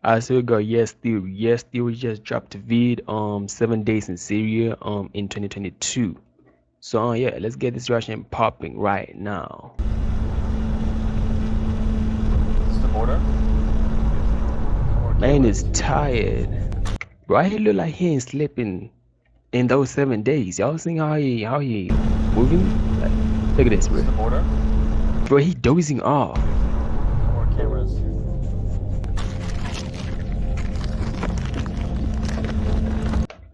So we got Yes Theory. Yes Theory just dropped a vid 7 days in Syria in 2022. So yeah, let's get this reaction popping right now. Is this the border? Man is tired. Bro, he look like he ain't sleeping in those 7 days. Y'all seen how he moving? Like, look at this, bro. Is this the border? Bro, he dozing off. More cameras.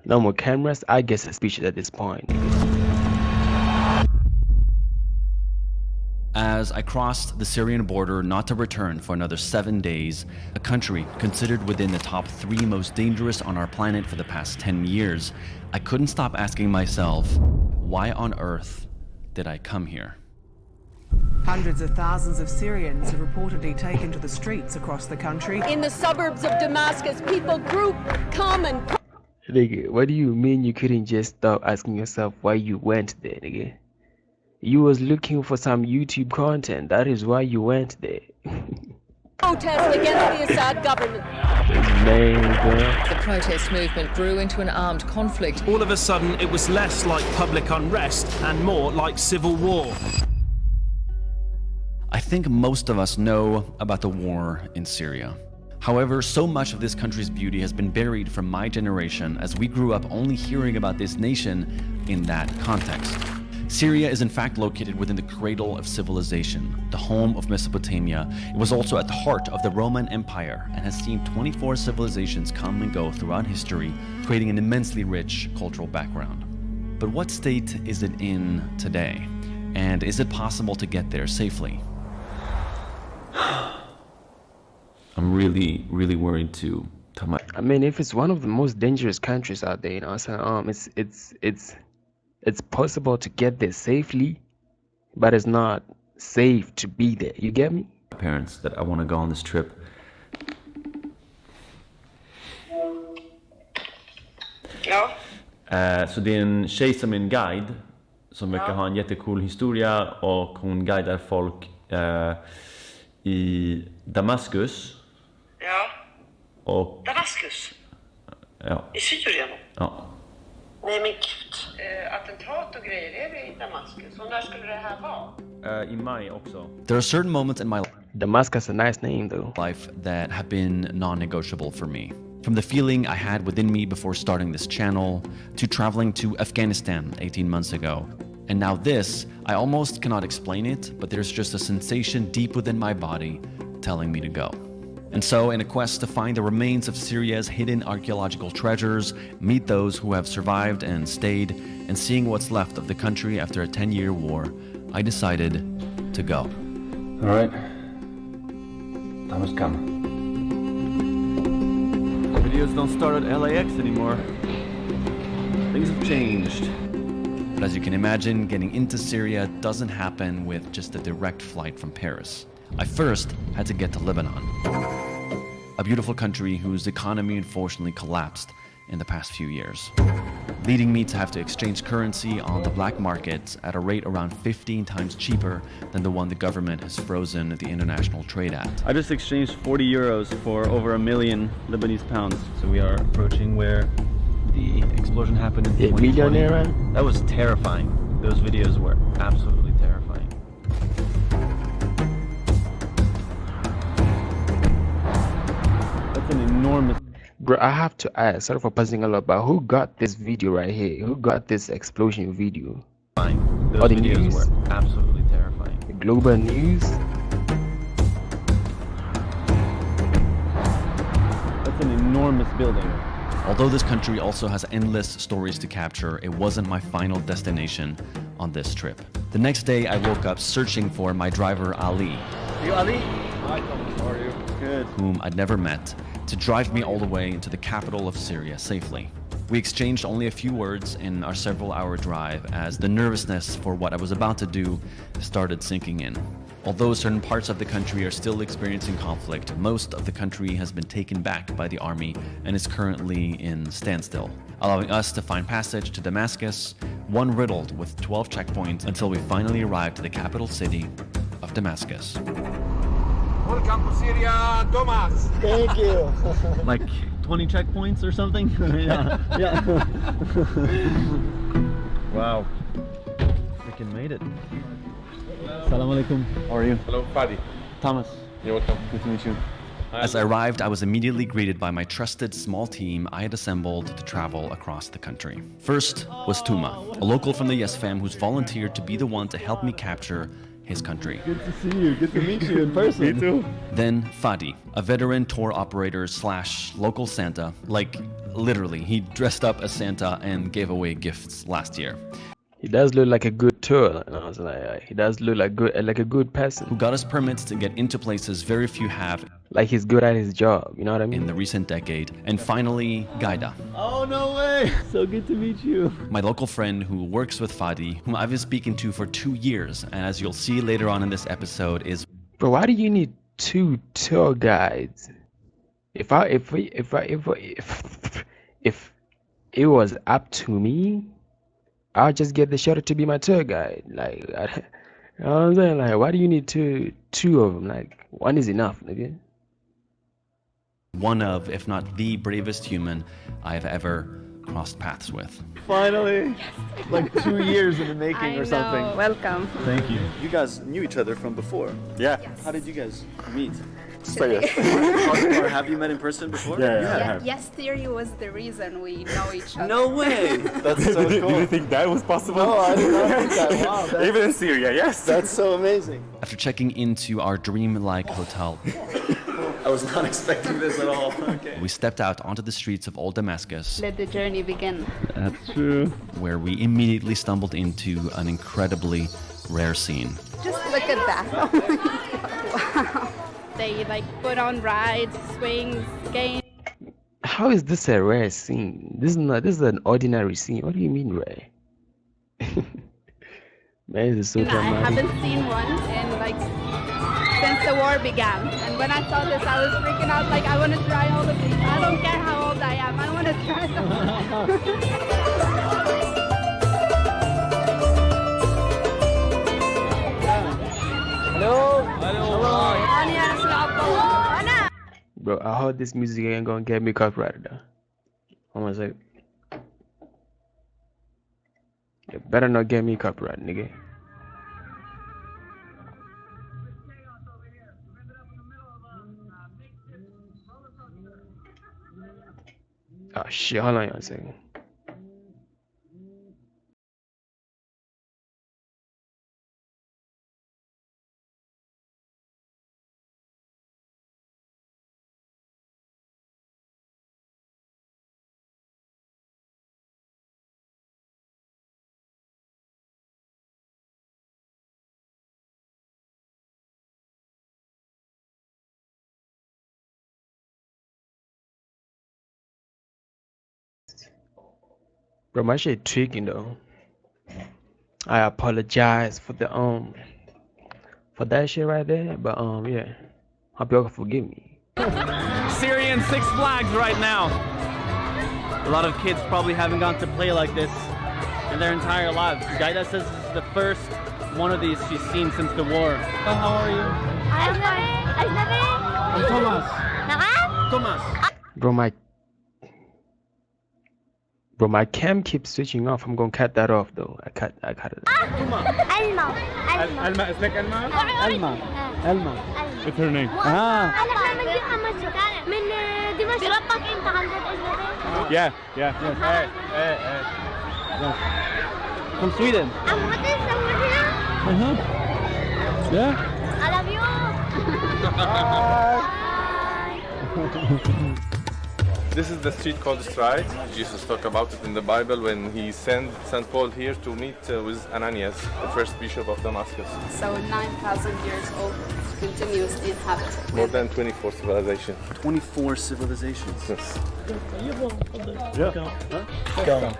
No more cameras. I get suspicious at this point. As I crossed the Syrian border not to return for another 7 days, a country considered within the top 3 most dangerous on our planet for the past 10 years, I couldn't stop asking myself, why on earth did I come here? Hundreds of thousands of Syrians have reportedly taken to the streets across the country. In the suburbs of Damascus, people group, come and... Nigga, what do you mean you couldn't just stop asking yourself why you went there, nigga? You was looking for some YouTube content. That is why you went there. protest against the Assad government. Man, The protest movement grew into an armed conflict. All of a sudden, it was less like public unrest and more like civil war. I think most of us know about the war in Syria. However, so much of this country's beauty has been buried from my generation as we grew up only hearing about this nation in that context. Syria is in fact located within the cradle of civilization, the home of Mesopotamia. It was also at the heart of the Roman Empire and has seen 24 civilizations come and go throughout history, creating an immensely rich cultural background. But what state is it in today? And is it possible to get there safely? I'm really worried to tell my... I mean, if it's one of the most dangerous countries out there, you know, so it's possible to get there safely, but it's not safe to be there. You get me? parents that I want to go on this trip. Ja. Så det är en tjej som är en guide som verkar ha en jättecool historia, och hon guidar folk i Damaskus. Ja. Och Damaskus? ja. I Syrien? Ja. Nej men gud. Attentat och grejer, är det i Damaskus? Och när skulle det här vara? I maj också. There are certain moments in my Damascus, a nice name though. life that have been non-negotiable for me. From the feeling I had within me before starting this channel, to traveling to Afghanistan 18 months ago. And now this, I almost cannot explain it, but there's just a sensation deep within my body telling me to go. And so, in a quest to find the remains of Syria's hidden archaeological treasures, meet those who have survived and stayed, and seeing what's left of the country after a 10-year war, I decided to go. All right. Time has come. Videos don't start at LAX anymore. Things have changed. But as you can imagine, getting into Syria doesn't happen with just a direct flight from Paris. I first had to get to Lebanon, a beautiful country whose economy unfortunately collapsed in the past few years, leading me to have to exchange currency on the black market at a rate around 15 times cheaper than the one the government has frozen the international trade at. I just exchanged 40 euros for over $1 million Lebanese pounds. So we are approaching where the explosion happened in 2020. Millionaire? That was terrifying. Those videos were absolutely terrifying. That's an enormous... Bro, I have to ask, sorry for passing a lot, but who got this video right here? Who got this explosion video? Those All the videos news? were absolutely terrifying. The global news? That's an enormous building. Although this country also has endless stories to capture, it wasn't my final destination on this trip. The next day, I woke up searching for my driver, Ali. You Ali? Hi Thomas, how are you? Good. Whom I'd never met, to drive me all the way into the capital of Syria safely. We exchanged only a few words in our several-hour drive as the nervousness for what I was about to do started sinking in. Although certain parts of the country are still experiencing conflict, most of the country has been taken back by the army and is currently in standstill, allowing us to find passage to Damascus, one riddled with 12 checkpoints until we finally arrived to the capital city of Damascus. Welcome to Syria, Thomas. Thank you. Like 20 checkpoints or something? Yeah. Yeah. Wow. Freaking made it. Assalamu alaikum. How are you? Hello, Fadi. Thomas. You're welcome. Good to meet you. As I arrived, I was immediately greeted by my trusted small team I had assembled to travel across the country. First was Tuma, a local from the Yes fam who's volunteered to be the one to help me capture his country. Good to see you. Good to meet you in person. Me too. Then Fadi, a veteran tour operator / local Santa. Like, literally, he dressed up as Santa and gave away gifts last year. He does look like a good tour. And I was like, he does look like a good person. Who got us permits to get into places very few have. Like he's good at his job, you know what I mean? In the recent decade. And finally, Gaida. Oh, no way. So good to meet you. My local friend who works with Fadi, whom I've been speaking to for 2 years. And as you'll see later on in this episode is... Bro, why do you need 2 tour guides? If it was up to me, I'll just get the shuttle to be my tour guide. Like, you know what I'm saying? Like, why do you need two of them? Like, one is enough, nigga. One of, if not the bravest human I've ever crossed paths with. Finally! Yes. Like 2 years in the making or something. Welcome. Thank you. You guys knew each other from before? Yeah. Yes. How did you guys meet? Say yes. Or have you met in person before? Yeah. Yes, theory was the reason we know each other. No way! That's so cool. Did you think that was possible? No, I did not think that. Wow. Even in Syria, yes. That's so amazing. After checking into our dream-like hotel, I was not expecting this at all. Okay. we stepped out onto the streets of Old Damascus. Let the journey begin. That's true. Where we immediately stumbled into an incredibly rare scene. Just look at that. Oh my God. Wow. They like put on rides, swings, games. How is this a rare scene? This is an ordinary scene. What do you mean rare? Man, this is so I dramatic. haven't seen one in like since the war began. And when I saw this, I was freaking out. Like, I want to try all of these. I don't care how old I am. I want to try them. Bro, I hope this music ain't gonna get me copyrighted though. Hold on a second. It better not get me copyrighted, nigga. Oh shit, hold on a second. Bro, my shit tweaking though. I apologize for the for that shit right there, but yeah. Hope y'all can forgive me. Syrian Six Flags right now. A lot of kids probably haven't gone to play like this in their entire lives. Gaida says this is the first one of these she's seen since the war. Oh, how are you? I'm Thomas. Thomas. Bro, my cam keeps switching off. I'm gonna cut that off though. I cut it. Alma. It's like Alma. Alma. What's her name? Yeah. Hey. From Sweden. Yeah. I love you. This is the street called Stride. Jesus talked about it in the Bible when he sent St. Paul here to meet with Ananias, the first bishop of Damascus. So 9,000 years old, continuously inhabited. More than 24 civilizations. 24 civilizations. Yes. Yeah.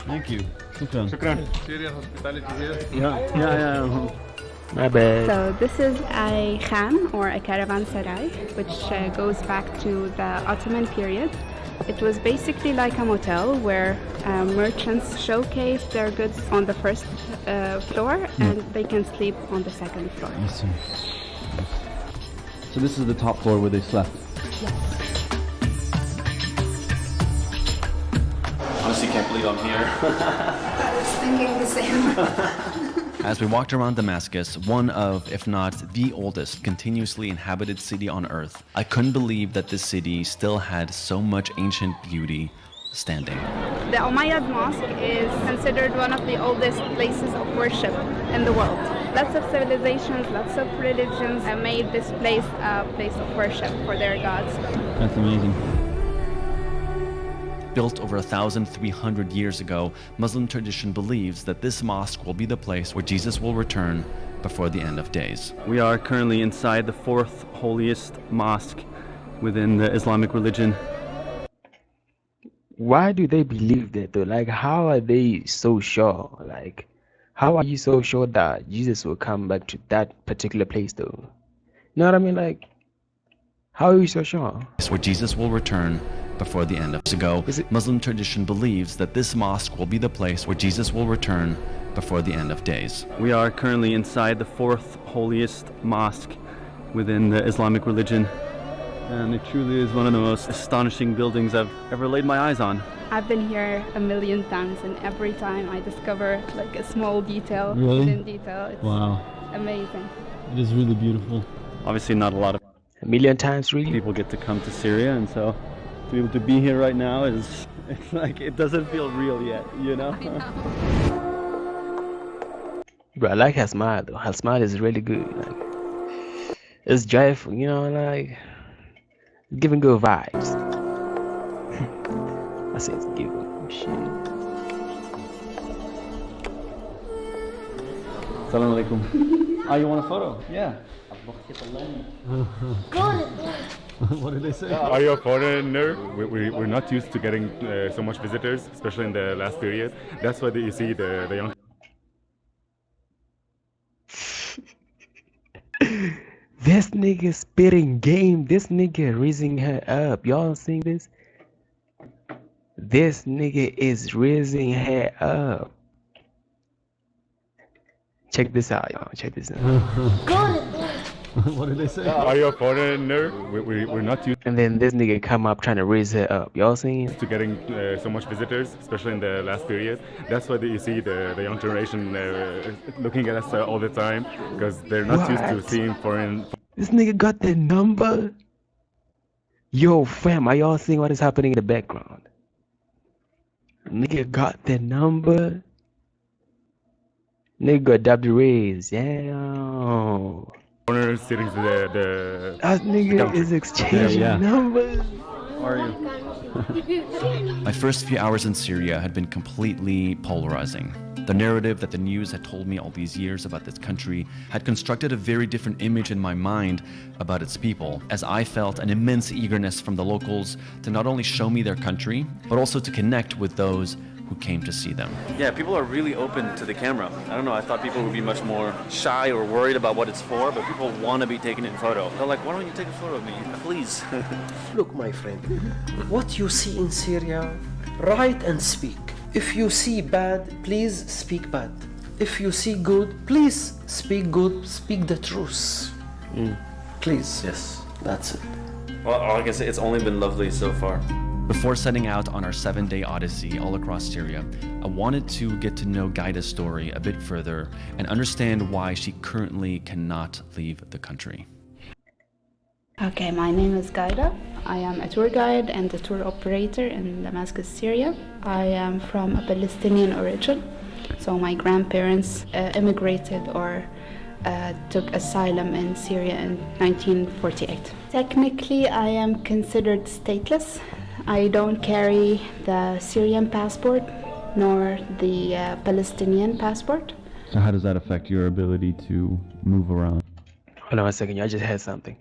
Thank you. Shukran. Syrian hospitality here. Yeah. My bad. So this is a khan, or a caravanserai, which goes back to the Ottoman period. It was basically like a motel where merchants showcase their goods on the first floor and they can sleep on the second floor. So this is the top floor where they slept. Honestly, can't believe I'm here. I was thinking the same. As we walked around Damascus, one of, if not the oldest, continuously inhabited city on earth, I couldn't believe that this city still had so much ancient beauty standing. The Umayyad Mosque is considered one of the oldest places of worship in the world. Lots of civilizations, lots of religions have made this place a place of worship for their gods. That's amazing. Built over 1,300 years ago, Muslim tradition believes that this mosque will be the place where Jesus will return before the end of days. We are currently inside the fourth holiest mosque within the Islamic religion. Why do they believe that though? Like, how are they so sure? Like, how are you so sure that Jesus will come back to that particular place though? You know what I mean? Like, how are you so sure? Where Jesus will return before the end of days. Ago, Muslim tradition believes that this mosque will be the place where Jesus will return before the end of days. We are currently inside the fourth holiest mosque within the Islamic religion. And it truly is one of the most astonishing buildings I've ever laid my eyes on. I've been here a million times, and every time I discover like a small detail Really? within detail. It's Wow. amazing. It is really beautiful. Obviously not a lot of A million times, really? people get to come to Syria, and so to be able to be here right now it's like it doesn't feel real yet, you know? Bro, I like her smile though. Her smile is really good. Like, it's joyful, you know, like giving good vibes. I say it's giving shit. Assalamu alaikum. Oh, you want a photo? Yeah. What did they say? Are you a foreigner? We're not used to getting so much visitors, especially in the last period. That's why you see the young. This nigga spitting game. This nigga raising her up. Y'all seeing this? This nigga is raising her up. Check this out, y'all. Check this out. What did they say? Are you a foreigner? We're not used And then this nigga come up trying to raise her up. Y'all seeing? to getting so much visitors, especially in the last period. That's why you see the young generation looking at us all the time, because they're not used to What? seeing foreign. This nigga got the number. Yo, fam, are y'all seeing what is happening in the background? Nigga got the number. Nigga got the raise. Yeah. Foreigners sitting to the That nigga country. is exchanging Yeah. numbers. How are you? My first few hours in Syria had been completely polarizing. The narrative that the news had told me all these years about this country had constructed a very different image in my mind about its people, as I felt an immense eagerness from the locals to not only show me their country, but also to connect with those who came to see them. Yeah, people are really open to the camera. I don't know, I thought people would be much more shy or worried about what it's for, but people want to be taken in photo. They're like, why don't you take a photo of me, please? Look, my friend, what you see in Syria, write and speak. If you see bad, please speak bad. If you see good, please speak good, speak the truth. Please. Yes. That's it. Well, I can say it's only been lovely so far. Before setting out on our 7-day odyssey all across Syria, I wanted to get to know Gaida's story a bit further and understand why she currently cannot leave the country. Okay, my name is Gaida. I am a tour guide and a tour operator in Damascus, Syria. I am from a Palestinian origin, so my grandparents immigrated or took asylum in Syria in 1948. Technically, I am considered stateless. I don't carry the Syrian passport nor the Palestinian passport. So how does that affect your ability to move around? Hold on a second, I just had something.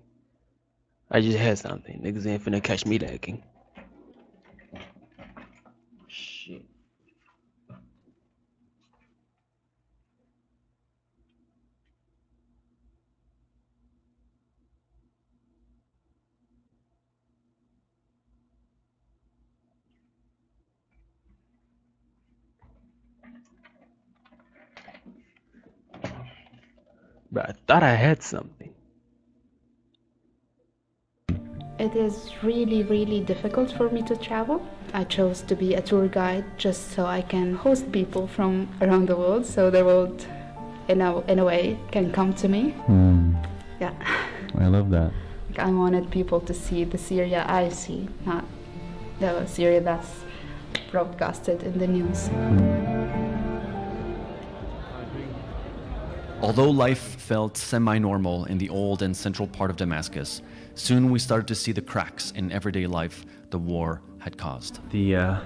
Niggas ain't finna catch me lacking. Shit. But I thought I had something. It is really, really difficult for me to travel. I chose to be a tour guide just so I can host people from around the world, so the world, in a way, can come to me. Yeah. I love that. I wanted people to see the Syria I see, not the Syria that's broadcasted in the news. Although life felt semi-normal in the old and central part of Damascus, soon we started to see the cracks in everyday life the war had caused. The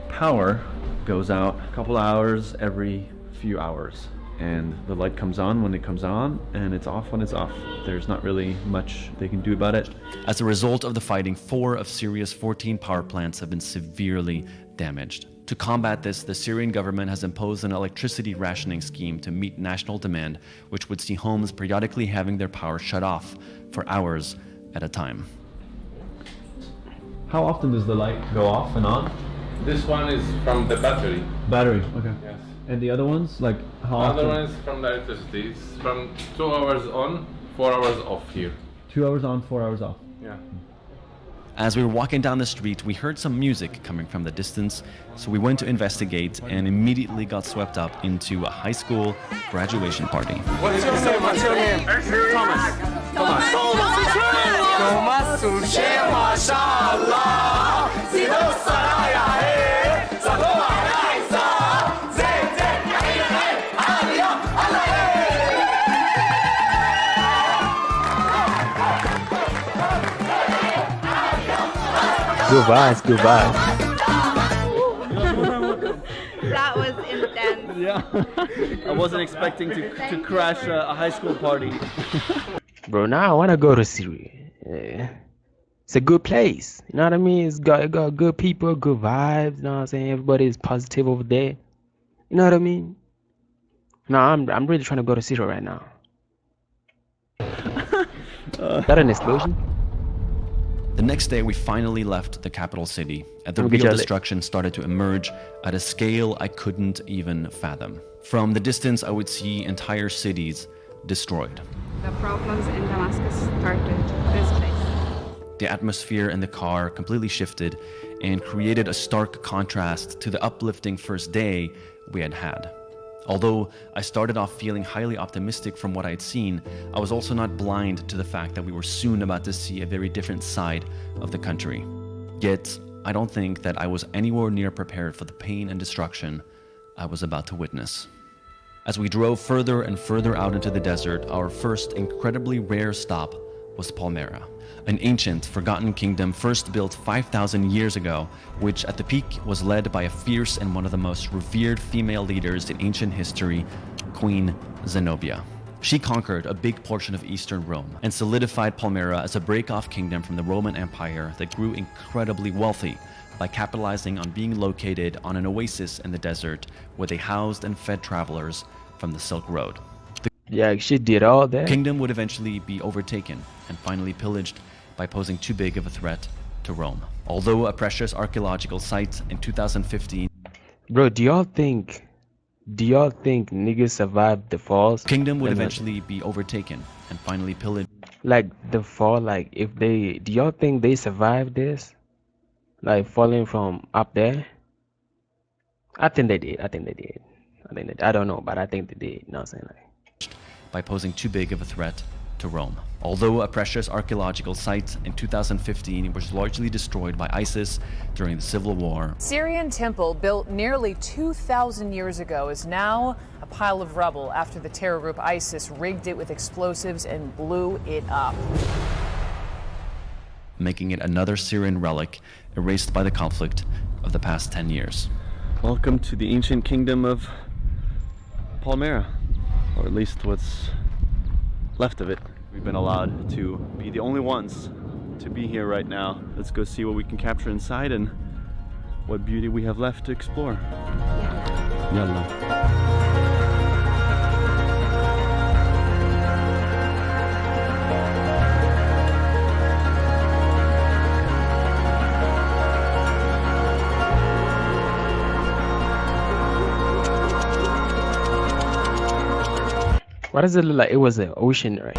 power goes out a couple hours every few hours, and the light comes on when it comes on, and it's off when it's off. There's not really much they can do about it. As a result of the fighting, 4 of Syria's 14 power plants have been severely damaged. To combat this, the Syrian government has imposed an electricity rationing scheme to meet national demand, which would see homes periodically having their power shut off for hours at a time. How often does the light go off and on? This one is from the battery. Battery, okay. Yes. And the other ones, like how The often? other one is from the electricity. It's from 2 hours on, 4 hours off here. 2 hours on, 4 hours off. Yeah. As we were walking down the street, we heard some music coming from the distance, so we went to investigate and immediately got swept up into a high school graduation party. What's your name? What's your name? Thomas. Good vibes, good vibes. That was intense. Yeah. I wasn't expecting to crash a high school party. Bro, now I want to go to Syria. It's a good place. You know what I mean? It got good people, good vibes. You know what I'm saying? Everybody is positive over there. You know what I mean? No, I'm really trying to go to Syria right now. Is that an explosion? The next day, we finally left the capital city, and the real destruction started to emerge at a scale I couldn't even fathom. From the distance, I would see entire cities destroyed. The problems in Damascus started this place. The atmosphere in the car completely shifted and created a stark contrast to the uplifting first day we had had. Although I started off feeling highly optimistic from what I had seen, I was also not blind to the fact that we were soon about to see a very different side of the country. Yet, I don't think that I was anywhere near prepared for the pain and destruction I was about to witness. As we drove further and further out into the desert, our first incredibly rare stop was Palmyra, an ancient, forgotten kingdom first built 5,000 years ago, which at the peak was led by a fierce and one of the most revered female leaders in ancient history, Queen Zenobia. She conquered a big portion of eastern Rome and solidified Palmyra as a break-off kingdom from the Roman Empire that grew incredibly wealthy by capitalizing on being located on an oasis in the desert where they housed and fed travelers from the Silk Road. Yeah, she did all that. The kingdom would eventually be overtaken and finally pillaged by posing too big of a threat to Rome. Although a precious archaeological site in 2015. Bro, do y'all think niggas survived the falls? Kingdom would eventually be overtaken and finally pillaged. Like the fall, like if they, do y'all think they survived this? Like falling from up there? I think they did. I don't know, but I think they did. You know what I'm saying? Like, by posing too big of a threat to Rome. Although a precious archaeological site in 2015, it was largely destroyed by ISIS during the civil war. Syrian temple built nearly 2,000 years ago is now a pile of rubble after the terror group ISIS rigged it with explosives and blew it up, making it another Syrian relic erased by the conflict of the past 10 years. Welcome to the ancient kingdom of Palmyra, or at least what's left of it. We've been allowed to be the only ones to be here right now. Let's go see what we can capture inside and what beauty we have left to explore. Yalla. what does it look like? It was an ocean, right?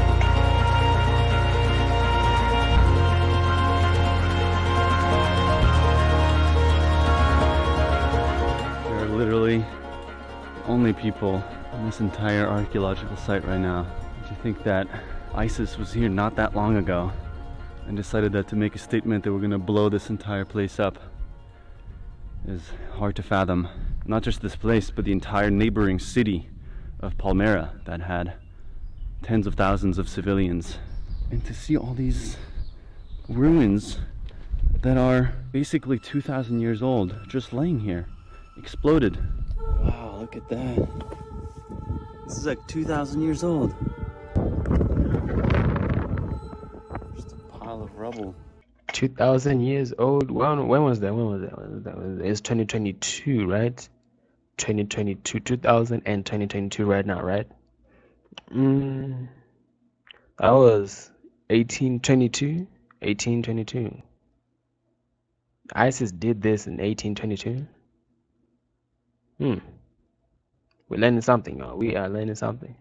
literally the only people in this entire archaeological site right now. To think that ISIS was here not that long ago and decided that to make a statement that we're gonna blow this entire place up is hard to fathom. Not just this place, but the entire neighboring city of Palmyra that had tens of thousands of civilians. And to see all these ruins that are basically 2,000 years old, just laying here, exploded. Wow, look at that. This is like 2,000 years old. Just a pile of rubble. 2,000 years old. When was that? It's 2022, right? 2022, 2000 and 2022 right now, right? That was 1822. 1822. ISIS did this in 1822. We're learning something, y'all. We are learning something.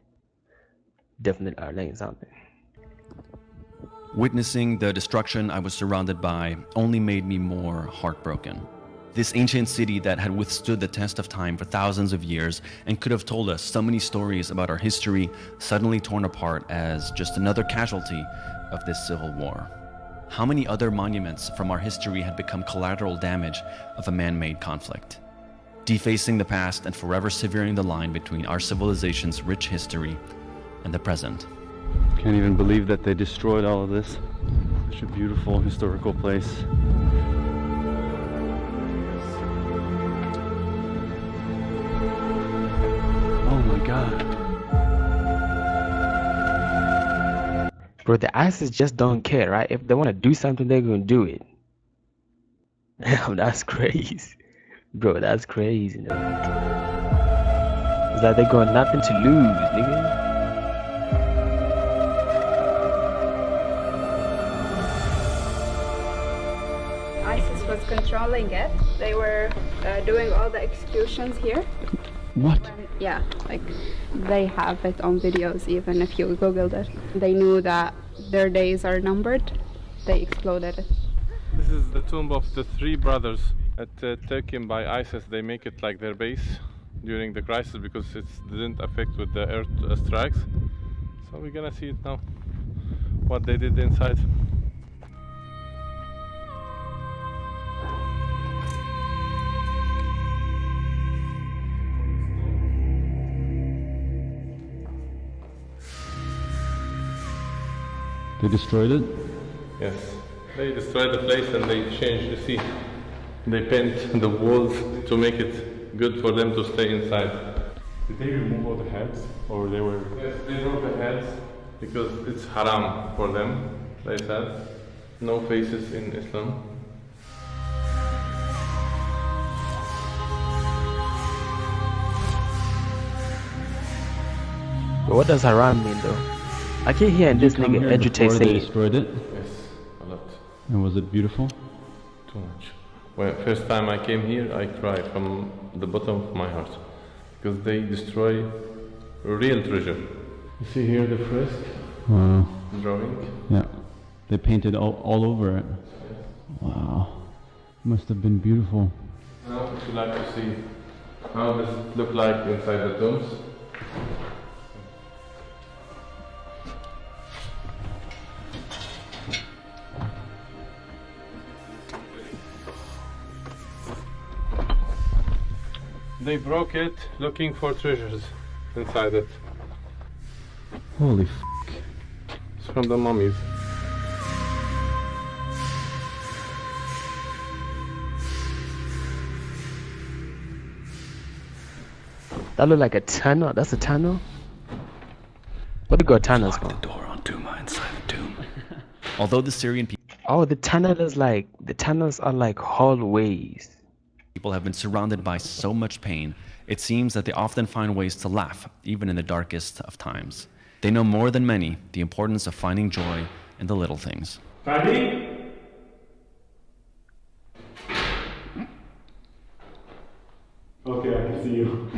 Definitely are learning something. Witnessing the destruction I was surrounded by only made me more heartbroken. This ancient city that had withstood the test of time for thousands of years and could have told us so many stories about our history, suddenly torn apart as just another casualty of this civil war. How many other monuments from our history had become collateral damage of a man-made conflict, defacing the past and forever severing the line between our civilization's rich history and the present. Can't even believe that they destroyed all of this. Such a beautiful historical place. Oh my God. Bro, the ISIS just don't care, right? If they want to do something, they're gonna do it. Damn, that's crazy. Bro, that's crazy, man. It's like they got nothing to lose, nigga. ISIS was controlling it. They were doing all the executions here. What? Yeah, like they have it on videos even if you googled it. They knew that their days are numbered. They exploded it. This is the tomb of the three brothers taken by ISIS. They make it like their base during the crisis because it didn't affect with the air strikes. So we're gonna see it now, what they did inside. They destroyed it? Yes, they destroyed the place and they changed the sea. They paint the walls to make it good for them to stay inside. Did they remove all the heads, or they were? Yes, they remove the heads because it's haram for them, they said. No faces in Islam. But what does haram mean though? I keep hearing this nigga agitate They saying destroyed it? Yes, a lot. And was it beautiful? Too much. Well, first time I came here, I cried from the bottom of my heart because they destroy real treasure. You see here the fresk drawing? Yeah. They painted all over it. Wow. Must have been beautiful. Now would you like to see how does it look like inside the tombs? They broke it looking for treasures inside it. Holy It's from the mummies. that look like a tunnel. That's a tunnel. What do you got tunnels for? The door on Duma inside the tomb. Although the Syrian people The tunnels are like hallways. People have been surrounded by so much pain, it seems that they often find ways to laugh, even in the darkest of times. They know more than many the importance of finding joy in the little things. Fadi? Okay, I can see you.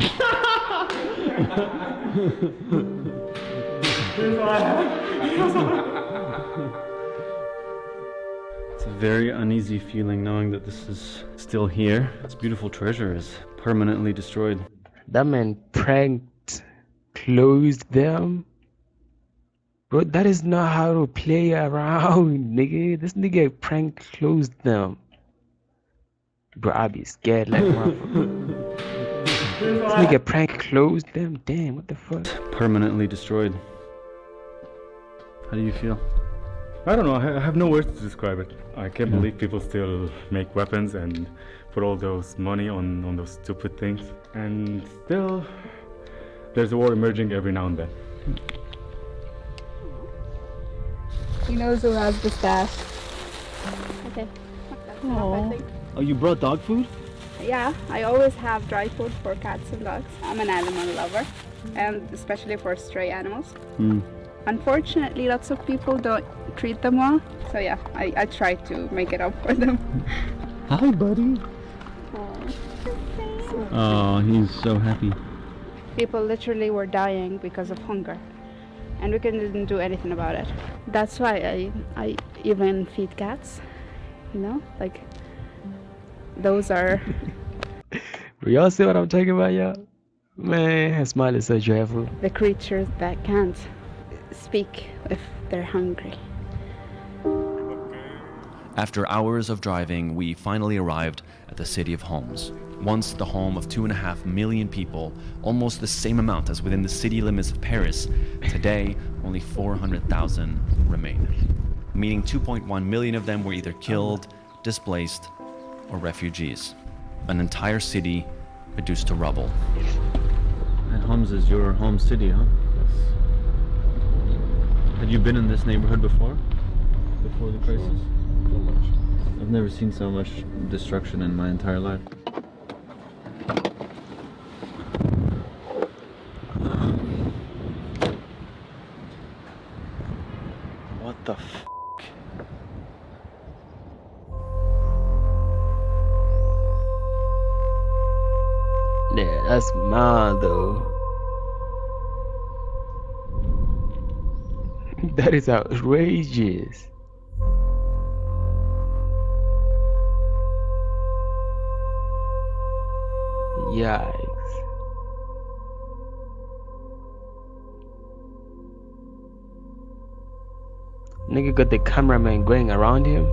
It's a very uneasy feeling knowing that this is still here. This beautiful treasure is permanently destroyed. That man pranked, closed them. Bro, that is not how to play around, nigga. This nigga prank closed them. Bro, I be scared like motherfucker. This nigga prank closed them. Damn, what the fuck? Permanently destroyed. How do you feel? I don't know, I have no words to describe it. I can't believe people still make weapons and put all those money on those stupid things. And still, there's a war emerging every now and then. He knows who has the staff. Okay. Oh, you brought dog food? Yeah, I always have dry food for cats and dogs. I'm an animal lover, and especially for stray animals. Unfortunately, lots of people don't treat them well, so yeah, I try to make it up for them. Hi, buddy. Oh, he's so happy. People literally were dying because of hunger, and we couldn't do anything about it. That's why I even feed cats, you know, like those are... Y'all see what I'm talking about, y'all? Man, Smile is so joyful. the creatures that can't speak if they're hungry. After hours of driving, we finally arrived at the city of Homs. Once the home of 2.5 million people, almost the same amount as within the city limits of Paris, today only 400,000 remain. Meaning 2.1 million of them were either killed, displaced, or refugees. An entire city reduced to rubble. And Homs is your home city, huh? Had you been in this neighborhood before the crisis? I've never seen so much destruction in my entire life. What the f***? Yeah, that's mad though. That is outrageous. Yikes. Nigga got the cameraman going around him.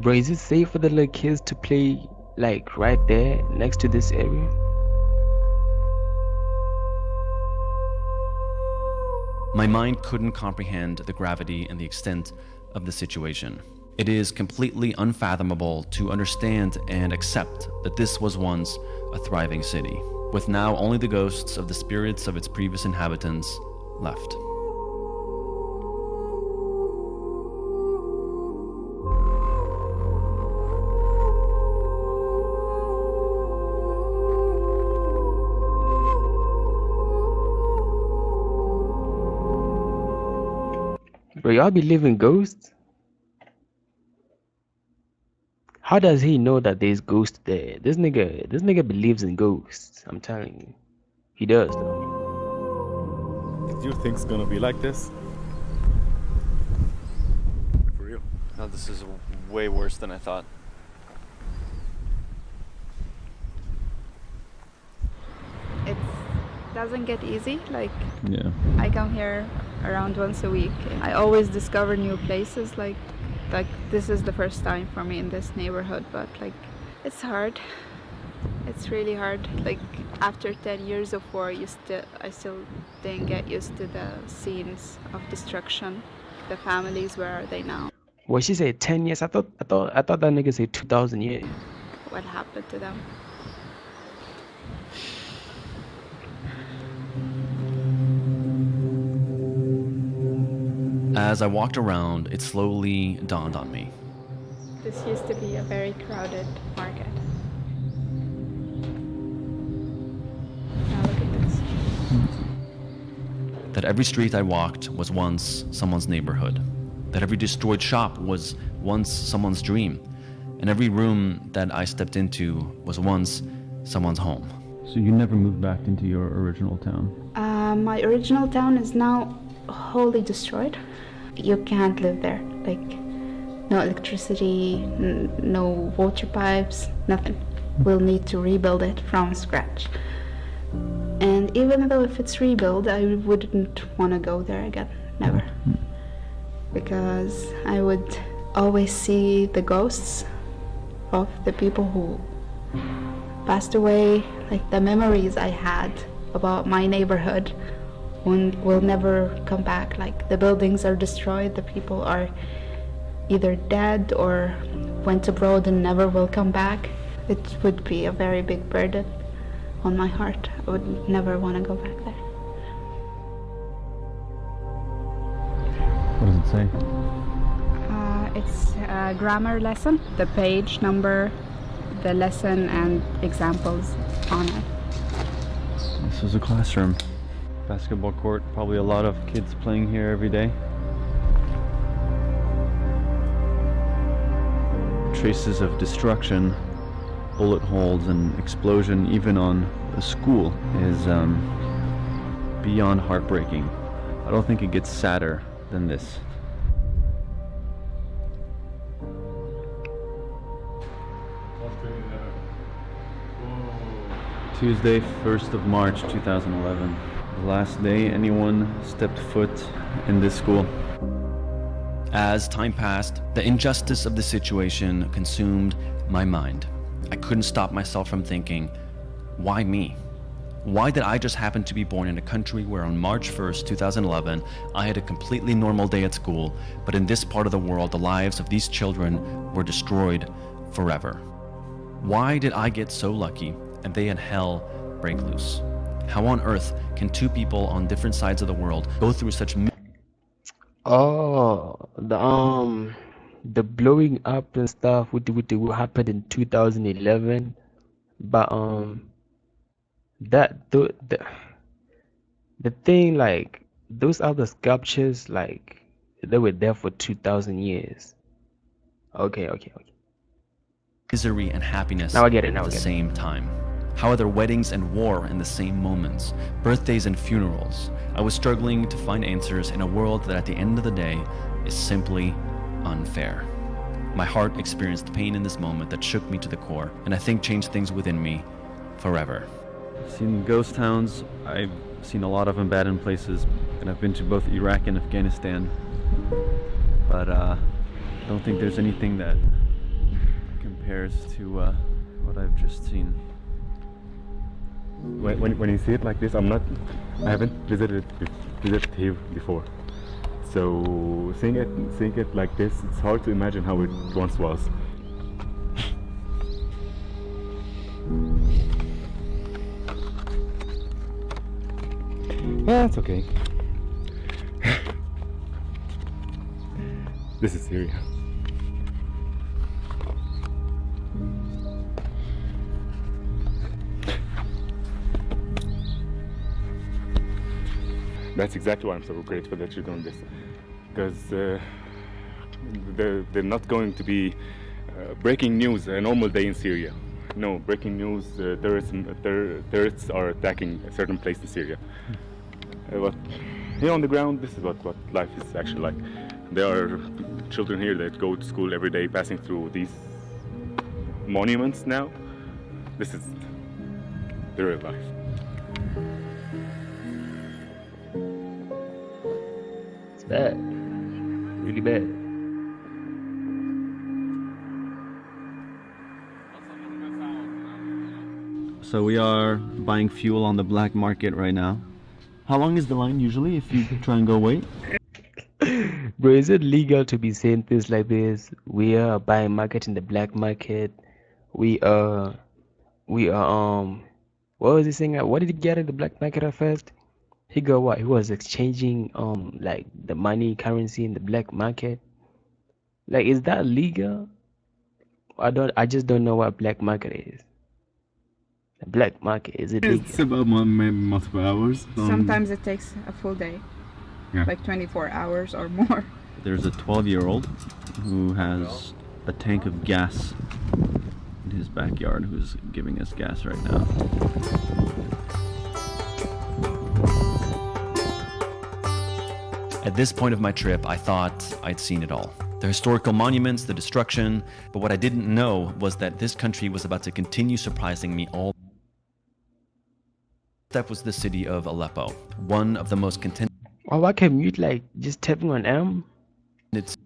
Bro, is it safe for the little kids to play like right there next to this area? My mind couldn't comprehend the gravity and the extent of the situation. It is completely unfathomable to understand and accept that this was once a thriving city, with now only the ghosts of the spirits of its previous inhabitants left. Bro, y'all believe in ghosts? How does he know that there's ghosts there? This nigga believes in ghosts. I'm telling you. He does though. Did you think it's gonna be like this? For real? No, this is way worse than I thought. It doesn't get easy. Like, Yeah. I come here around once a week. I always discover new places. Like this is the first time for me in this neighborhood, but like it's hard. It's really hard. Like after 10 years of war, I still didn't get used to the scenes of destruction. The families, where are they now? What she said 10 years? I thought that nigga said 2,000 years. What happened to them? As I walked around, it slowly dawned on me. This used to be a very crowded market. Now look at this. That every street I walked was once someone's neighborhood. That every destroyed shop was once someone's dream. And every room that I stepped into was once someone's home. So you never moved back into your original town? My original town is now wholly destroyed. You can't live there. Like, no electricity, no water pipes, nothing. We'll need to rebuild it from scratch. And even though if it's rebuilt, I wouldn't want to go there again, never. Because I would always see the ghosts of the people who passed away, like the memories I had about my neighborhood will never come back. Like, the buildings are destroyed, the people are either dead or went abroad and never will come back. It would be a very big burden on my heart. I would never want to go back there. What does it say? It's a grammar lesson, the page number, the lesson and examples on it. This is a classroom. Basketball court, probably a lot of kids playing here every day. Traces of destruction, bullet holes and explosion even on a school is beyond heartbreaking. I don't think it gets sadder than this. Tuesday, 1st of March 2011. The last day anyone stepped foot in this school. As time passed, the injustice of the situation consumed my mind. I couldn't stop myself from thinking, why me? Why did I just happen to be born in a country where on March 1st, 2011, I had a completely normal day at school, but in this part of the world, the lives of these children were destroyed forever? Why did I get so lucky and they had hell break loose? How on earth can two people on different sides of the world go through such Oh, the blowing up and stuff with what happened in 2011, but that the thing, like, those other sculptures, like, they were there for 2,000 years. Okay. misery and happiness Now I get it, now I at the get it. same time? How are there weddings and war in the same moments? Birthdays and funerals? I was struggling to find answers in a world that at the end of the day is simply unfair. My heart experienced pain in this moment that shook me to the core, and I think changed things within me forever. I've seen ghost towns, I've seen a lot of abandoned places, and I've been to both Iraq and Afghanistan. But I don't think there's anything that compares to what I've just seen. When you see it like this, I haven't visited here before. So seeing it like this, it's hard to imagine how it once was. Yeah, it's okay. This is Syria. That's exactly why I'm so grateful that you're doing this, because they're not going to be breaking news a normal day in Syria. No, breaking news, terrorists are attacking a certain place in Syria. But here on the ground, this is what life is actually like. There are children here that go to school every day, passing through these monuments now. This is the real life. It's bad, really bad. So we are buying fuel on the black market right now. How long is the line usually if you try and go wait? Bro, is it legal to be saying things like this? We are buying market in the black market. We are what was he saying? What did he get in the black market at first? He got what? He was exchanging like the money currency in the black market. Like, is that legal? I just don't know what black market is. The black market, is it legal? It's about maybe multiple hours. Sometimes it takes a full day, like 24 hours or more. There's a 12-year-old who has a tank of gas in his backyard who's giving us gas right now. At this point of my trip, I thought I'd seen it all. The historical monuments, the destruction, but what I didn't know was that this country was about to continue surprising me all. That was the city of Aleppo, one of the most contentious. Oh, I can mute like just tapping on M. It's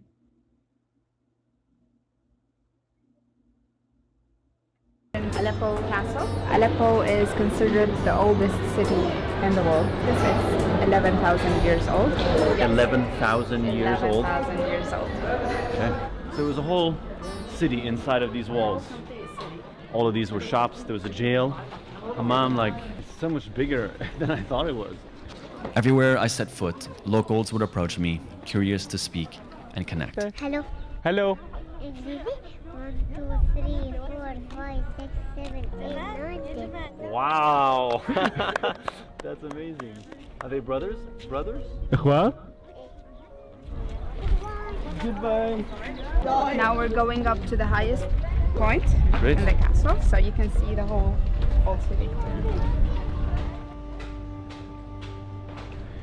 Aleppo Castle. Aleppo is considered the oldest city in the world. This is 11,000 years old. 11,000 years old? 11,000 years old. Okay. So there was a whole city inside of these walls. All of these were shops, there was a jail. Hammam, like, it's so much bigger than I thought it was. Everywhere I set foot, locals would approach me, curious to speak and connect. Hello. Hello. 1, 2, 3, 4, 5, 6, 7, 8, 9, 10. Wow. That's amazing. Are they brothers? Brothers? What? Goodbye. Now we're going up to the highest point Great. in the castle, so you can see the whole city.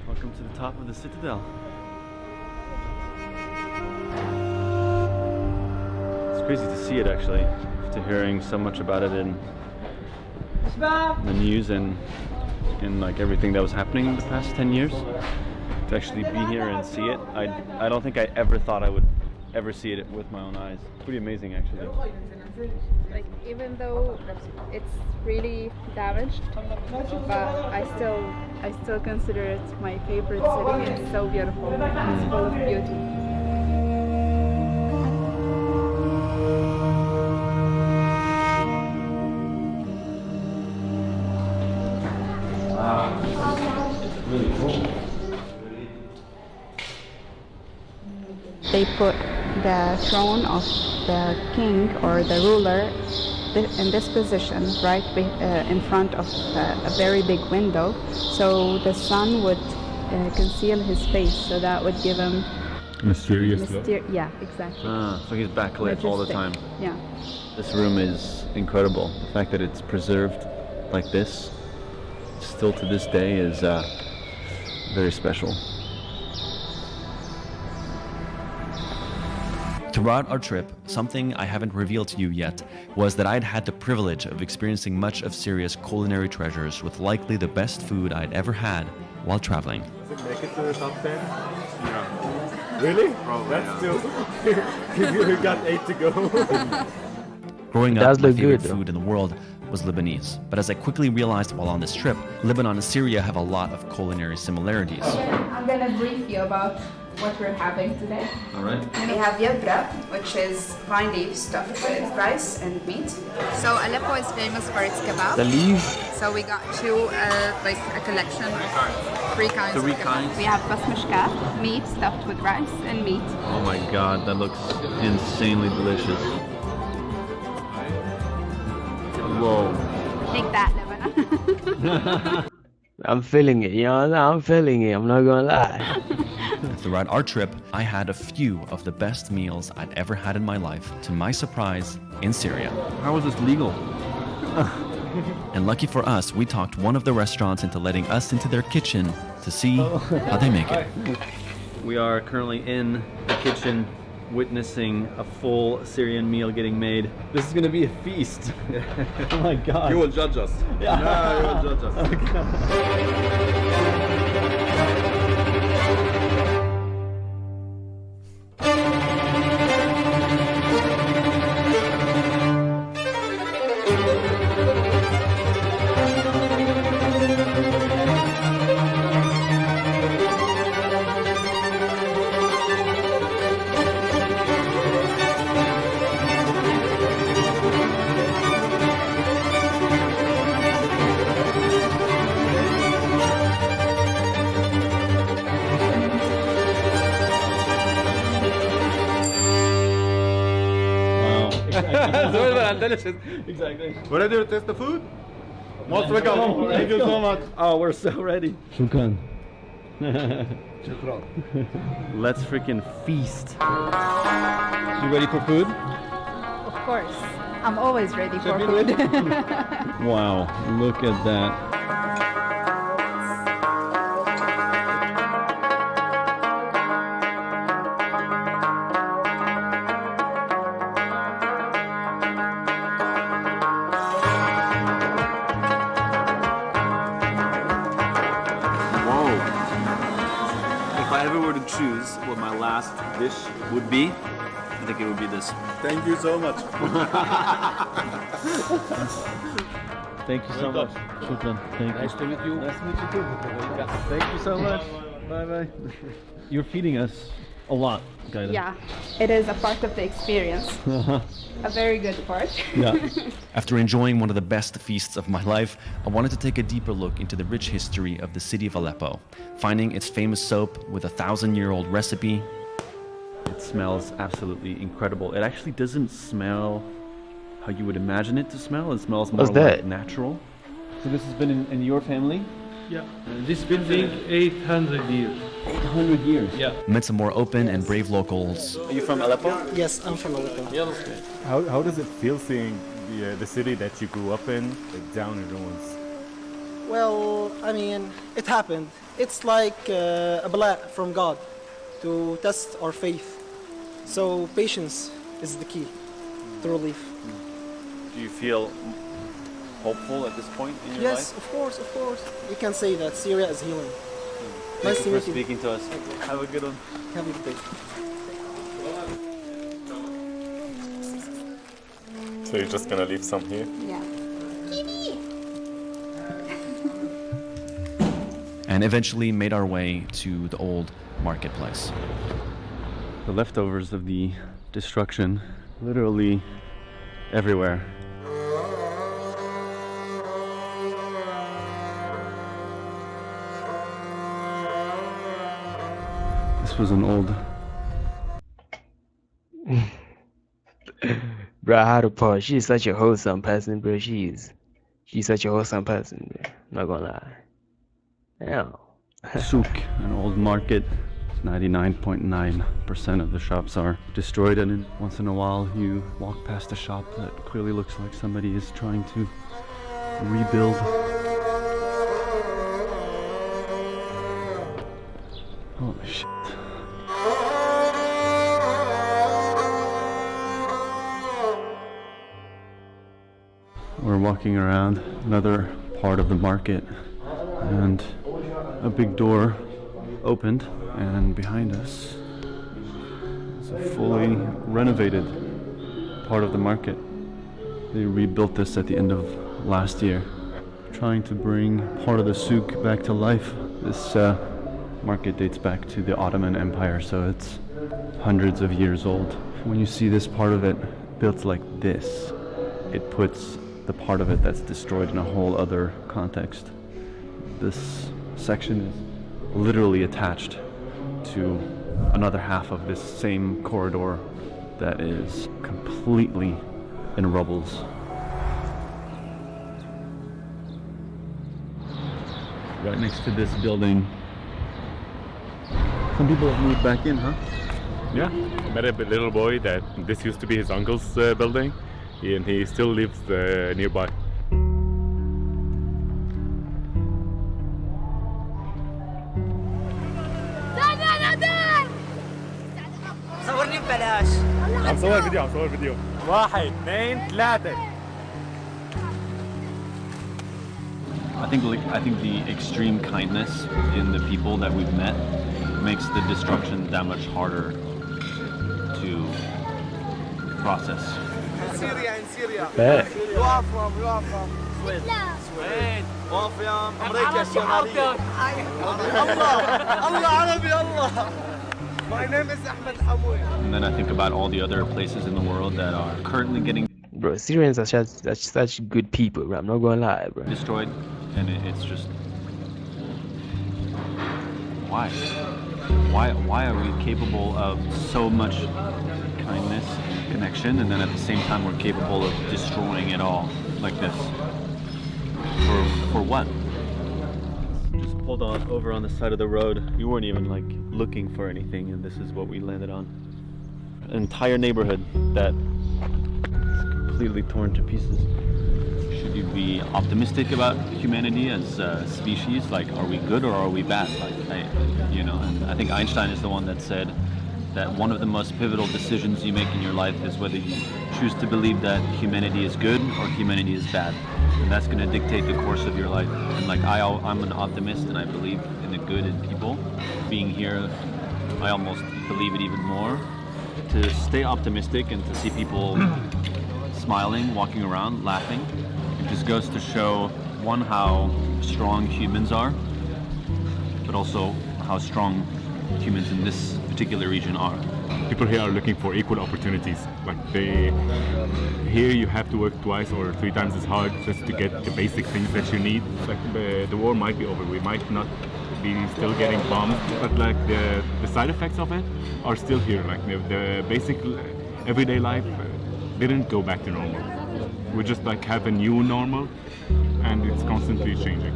Welcome to the top of the citadel. It's crazy to see it actually, after hearing so much about it in the news and in like everything that was happening in the past 10 years. To actually be here and see it, I don't think I ever thought I would ever see it with my own eyes. It's pretty amazing actually. Like, even though it's really damaged, but I still consider it my favorite city. It's so beautiful. It's full of beauty. Really cool. They put the throne of the king or the ruler in this position, right in front of a very big window, so the sun would conceal his face, so that would give him mysterious look. Yeah, exactly. So he's backlit all the time. Yeah. This room is incredible. The fact that it's preserved like this, still to this day, is very special. Throughout our trip, something I haven't revealed to you yet was that I'd had the privilege of experiencing much of Syria's culinary treasures with likely the best food I'd ever had while traveling. Does it make it to the top 10? Yeah. Really? Probably. That's still. You got 8 to go. Growing It up, does my look favorite good, though. food in the world was Lebanese. But as I quickly realized while on this trip, Lebanon and Syria have a lot of culinary similarities. I'm gonna brief you about what we're having today. All right. We have yabra, which is vine leaves stuffed with rice and meat. So Aleppo is famous for its kebab. The leaves? So we got two, like a collection, three kinds. Three of kebab. kinds? We have bas mashkat, meat stuffed with rice and meat. Oh my god, that looks insanely delicious. Whoa. Take that, Lebanon. I'm feeling it, you know, I'm feeling it, I'm not gonna lie. Throughout our trip, I had a few of the best meals I'd ever had in my life, to my surprise, in Syria. How is this legal? And lucky for us, we talked one of the restaurants into letting us into their kitchen to see how they make it. We are currently in the kitchen witnessing a full Syrian meal getting made. This is gonna be a feast. Oh my god. You will judge us. Yeah. No, you will judge us. Exactly. Ready to taste the food? Most welcome. Thank you so much. Oh, we're so ready. Shukran. Let's freaking feast. You ready for food? Of course. I'm always ready for food. Wow, look at that. I ever were to choose what my last dish would be, I think it would be this. Thank you so much. Thank you so much. Shukran. Thank you. Nice to meet you. Nice to meet you too. Thank you so much. Bye-bye. You're feeding us a lot, Gaida. Yeah, it is a part of the experience. A very good part. Yeah. After enjoying one of the best feasts of my life, I wanted to take a deeper look into the rich history of the city of Aleppo, finding its famous soap with a 1,000-year-old recipe. It smells absolutely incredible. It actually doesn't smell how you would imagine it to smell. It smells more like natural. So this has been in your family? Yeah. This building, 800 years. 800 years? Yeah. Met some more open and brave locals. Are you from Aleppo? Yes, I'm from Aleppo. Yeah. How does it feel seeing the city that you grew up in down in ruins? Well, I mean, it happened. It's like a bala from God to test our faith. So patience is the key to relief. Do you feel hopeful at this point in your life? Yes, of course, of course. You can say that Syria is healing. Thank you for speaking to us. Have a good one. Have a good day. So you're just gonna leave some here? Yeah. And eventually made our way to the old marketplace. The leftovers of the destruction, literally everywhere. This was an old... Bro, how to pause? She's such a wholesome person, bro. She's such a wholesome person, bro. Not gonna lie. Yeah. Souk, an old market. 99.9% of the shops are destroyed, and once in a while you walk past a shop that clearly looks like somebody is trying to rebuild. Holy shit. We're walking around another part of the market, and a big door opened, and behind us is a fully renovated part of the market. They rebuilt this at the end of last year, trying to bring part of the souk back to life. This market dates back to the Ottoman Empire, so it's hundreds of years old. When you see this part of it built like this, it puts the part of it that's destroyed in a whole other context. This section is literally attached to another half of this same corridor that is completely in rubbles. Right next to this building. Some people have moved back in, huh? Yeah, I met a little boy that this used to be his uncle's building, and he still lives nearby. صورني ببلاش. عم صور فيديو. 1 2 3. I think the extreme kindness in the people that we've met makes the destruction that much harder to process. In Syria. Bet. You are from? Sweden. وين في أمريكا الشمالية. الله عربي الله. My name is Ahmed Hamoui. And then I think about all the other places in the world that are currently getting Bro, Syrians are such good people, bro. I'm not gonna lie, bro. destroyed, and it's just why are we capable of so much kindness and connection, and then at the same time we're capable of destroying it all like this? For what? Just pulled on over on the side of the road. We weren't even like looking for anything, and this is what we landed on. An entire neighborhood that is completely torn to pieces. Should you be optimistic about humanity as a species? Like, are we good or are we bad? Like, and I think Einstein is the one that said that one of the most pivotal decisions you make in your life is whether you choose to believe that humanity is good or humanity is bad. And that's going to dictate the course of your life. And like, I'm an optimist, and I believe in the good in people. being here, I almost believe it even more. To stay optimistic and to see people smiling, walking around, laughing, it just goes to show, one, how strong humans are, but also how strong humans in this particular region are. People here are looking for equal opportunities. Like here you have to work twice or 3 times as hard just to get the basic things that you need. Like the war might be over, we might not be still getting bombed, but like the side effects of it are still here. Like the basic everyday life didn't go back to normal. We just like have a new normal, and it's constantly changing.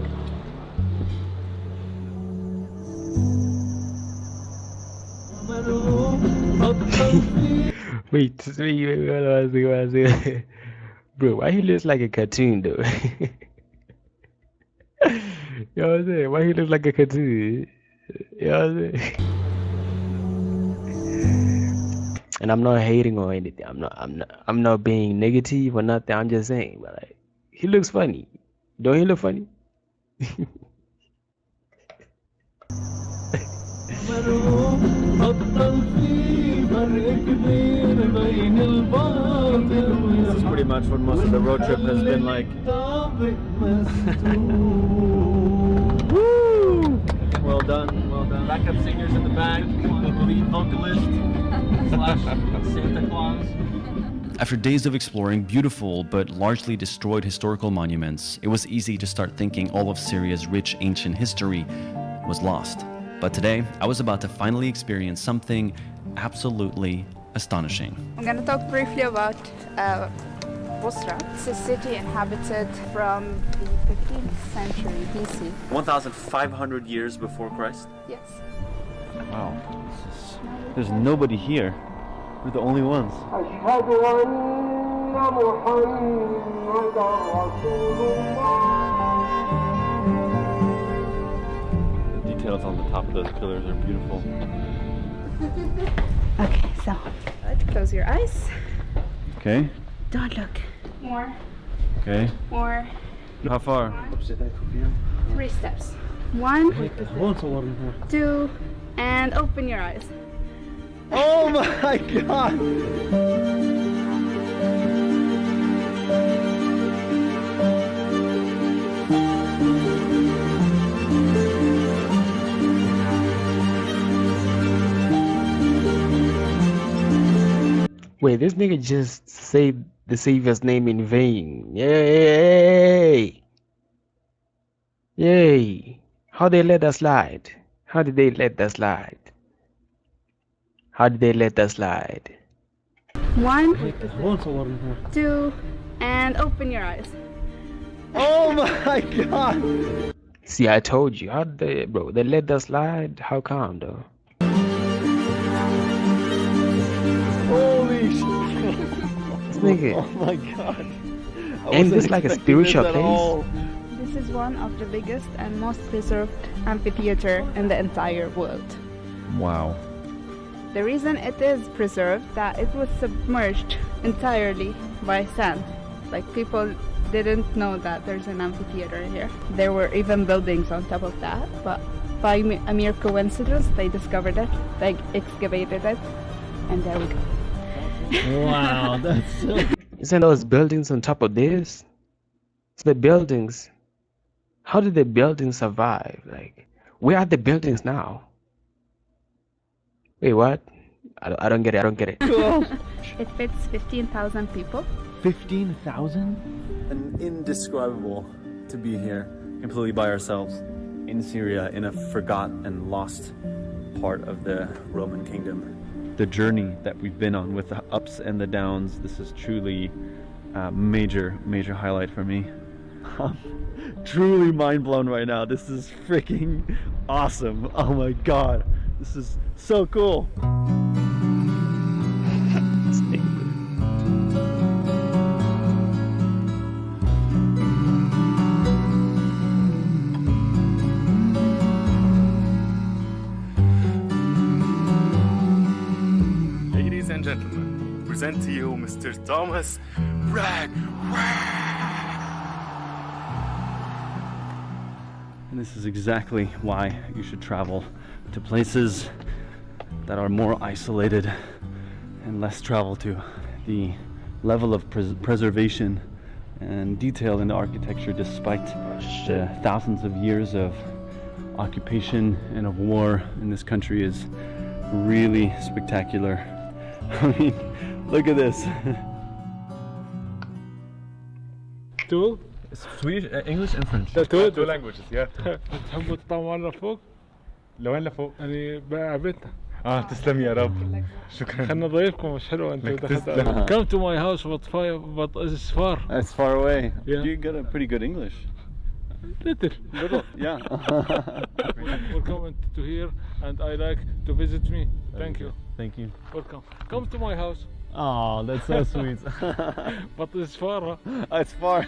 Wait, bro, why he looks like a cartoon though? You know what I'm saying? Why he looks like a cartoon? You know what I'm saying? And I'm not hating or anything. I'm not being negative or nothing. I'm just saying, but like, he looks funny. Don't he look funny? This is pretty much what most of the road trip has been like. Woo! Well done, well done. Backup singers in the back, lead vocalist / Santa Claus. After days of exploring beautiful but largely destroyed historical monuments, it was easy to start thinking all of Syria's rich ancient history was lost. But today, I was about to finally experience something absolutely astonishing. I'm going to talk briefly about Bosra. It's a city inhabited from the 15th century BC. 1,500 years before Christ? Yes. Wow. There's nobody here. We're the only ones. The details on the top of those pillars are beautiful. Okay, so close your eyes. Okay. Don't look. More. Okay. More. How far? 3 steps. 1, 2, and open your eyes. Oh my god! Wait, this nigga just said the Savior's name in vain. Yay! Yay! How they let us slide? How did they let us slide? How did they let us slide? 1, 2, and open your eyes. Oh my god! See, I told you. How did they, bro? They let us slide? How come, though? Holy shit! This nigga. Oh my god! Ain't this like a spiritual place? This is one of the biggest and most preserved amphitheater in the entire world. Wow. The reason it is preserved that it was submerged entirely by sand. Like people didn't know that there's an amphitheater here. There were even buildings on top of that, but by a mere coincidence they discovered it, they excavated it, and there we go. Wow, that's so... Isn't those buildings on top of this? It's the buildings. How did the buildings survive? Like, where are the buildings now? Wait, what? I don't get it. I don't get it. Cool. It fits 15,000 people. 15,000? And indescribable to be here, completely by ourselves, in Syria, in a forgotten and lost part of the Roman kingdom. The journey that we've been on with the ups and the downs, this is truly a major highlight for me. I'm truly mind blown right now. This is freaking awesome. Oh my god. This is so cool. Ladies and gentlemen, present to you Mr. Thomas Bragg. And this is exactly why you should travel to places that are more isolated and less traveled to. The level of preservation and detail in the architecture, despite the thousands of years of occupation and of war in this country, is really spectacular. I mean, look at this. Two? Swedish, English and French. Two languages, yeah. بتحبوا تطلعوا مرة فوق؟ لوين لفوق؟ يعني بقى بيتنا. تسلم يا رب. شكرا. خلنا ضيفكم مش حلو انتوا تسلم. Come to my house but it's far. It's far away. Yeah. You got a pretty good English. Little. Yeah. Welcome to here, and I like to visit me. Thank you. Thank you. Welcome. Come to my house. Oh, that's so sweet. But it's far. Huh? It's far.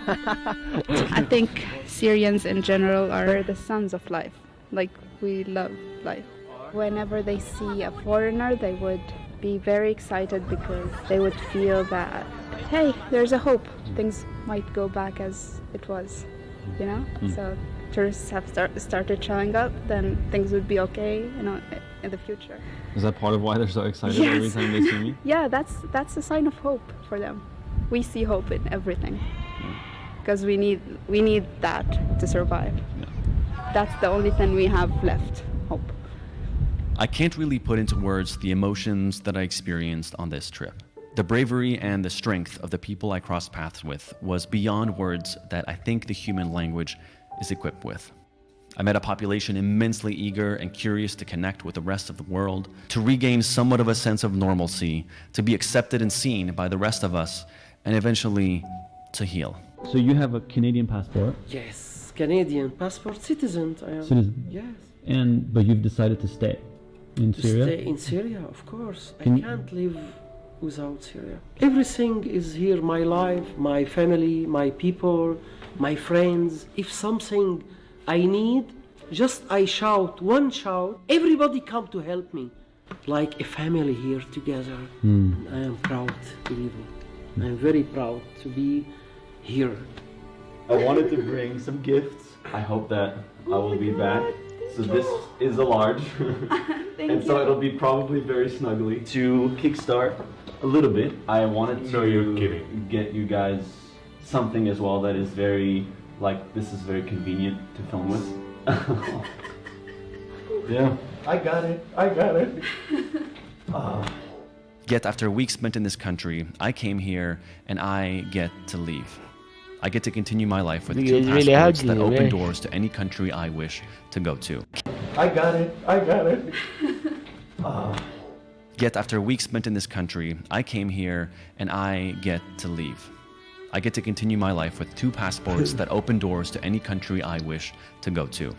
I think Syrians in general are the sons of life. Like, we love life. Whenever they see a foreigner, they would be very excited because they would feel that, hey, there's a hope. Things might go back as it was, you know? So tourists have started showing up, then things would be okay, you know, in the future. Is that part of why they're so excited every time they see me? Yeah, that's a sign of hope for them. We see hope in everything because we need that to survive. Yeah. That's the only thing we have left, hope. I can't really put into words the emotions that I experienced on this trip. The bravery and the strength of the people I crossed paths with was beyond words that I think the human language is equipped with. I met a population immensely eager and curious to connect with the rest of the world, to regain somewhat of a sense of normalcy, to be accepted and seen by the rest of us, and eventually to heal. So you have a Canadian passport? Yes, Canadian passport, citizen I am. Citizen? Yes. But you've decided to stay in Syria? Stay in Syria, of course. I can't live without Syria. Everything is here, my life, my family, my people, my friends. If something I need, just I shout, one shout, everybody come to help me. Like a family here together. I am proud, believe me. I am very proud to be here. I wanted to bring some gifts. I hope that I will be back. So this is a large. And so it'll be probably very snuggly. To kickstart a little bit, I wanted to get you guys something as well that is very, like, this is very convenient to film with. Yeah. I got it. Yet after a week spent in this country, I came here and I get to leave. I get to continue my life with 2 passports that open doors to any country I wish to go to. I got it. Yet after a week spent in this country, I came here and I get to leave. I get to continue my life with 2 passports that open doors to any country I wish to go to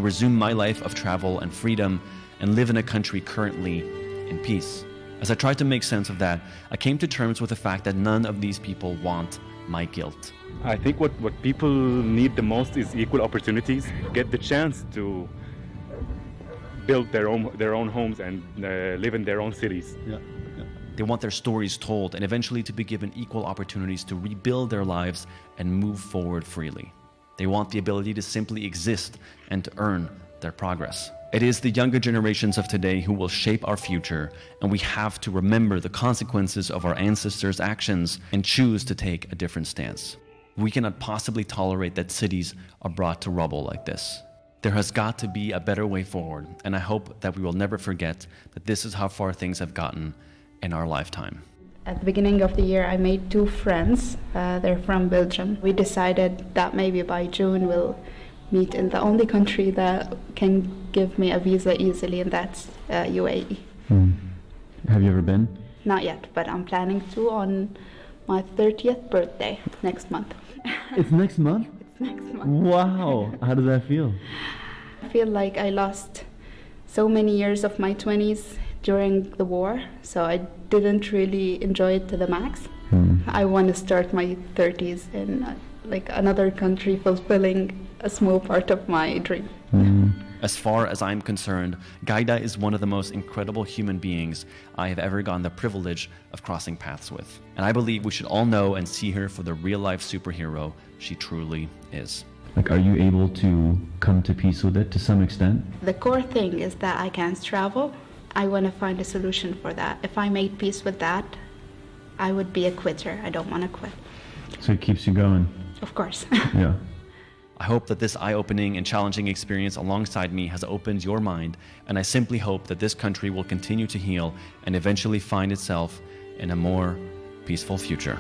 resume my life of travel and freedom and live in a country currently in peace. As I tried to make sense of that, I came to terms with the fact that none of these people want my guilt. I think what people need the most is equal opportunities, get the chance to build their own homes and live in their own cities. Yeah. They want their stories told and eventually to be given equal opportunities to rebuild their lives and move forward freely. They want the ability to simply exist and to earn their progress. It is the younger generations of today who will shape our future, and we have to remember the consequences of our ancestors' actions and choose to take a different stance. We cannot possibly tolerate that cities are brought to rubble like this. There has got to be a better way forward, and I hope that we will never forget that this is how far things have gotten in our lifetime. At the beginning of the year, I made 2 friends. They're from Belgium. We decided that maybe by June we'll meet in the only country that can give me a visa easily, and that's UAE. Have you ever been? Not yet, but I'm planning to on my 30th birthday next month. It's next month? It's next month. Wow! How does that feel? I feel like I lost so many years of my 20s during the war, so I didn't really enjoy it to the max. I want to start my 30s in like another country, fulfilling a small part of my dream. As far as I'm concerned, Gaida is one of the most incredible human beings I have ever gotten the privilege of crossing paths with. And I believe we should all know and see her for the real-life superhero she truly is. Like, are you able to come to peace with it to some extent? The core thing is that I can't travel. I want to find a solution for that. If I made peace with that, I would be a quitter. I don't want to quit. So it keeps you going? Of course. Yeah. I hope that this eye-opening and challenging experience alongside me has opened your mind, and I simply hope that this country will continue to heal and eventually find itself in a more peaceful future.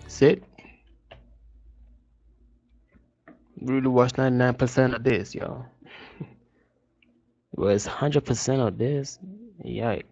Sit. Really watch 99% of this, y'all. Well, it's 100% of this. Yikes.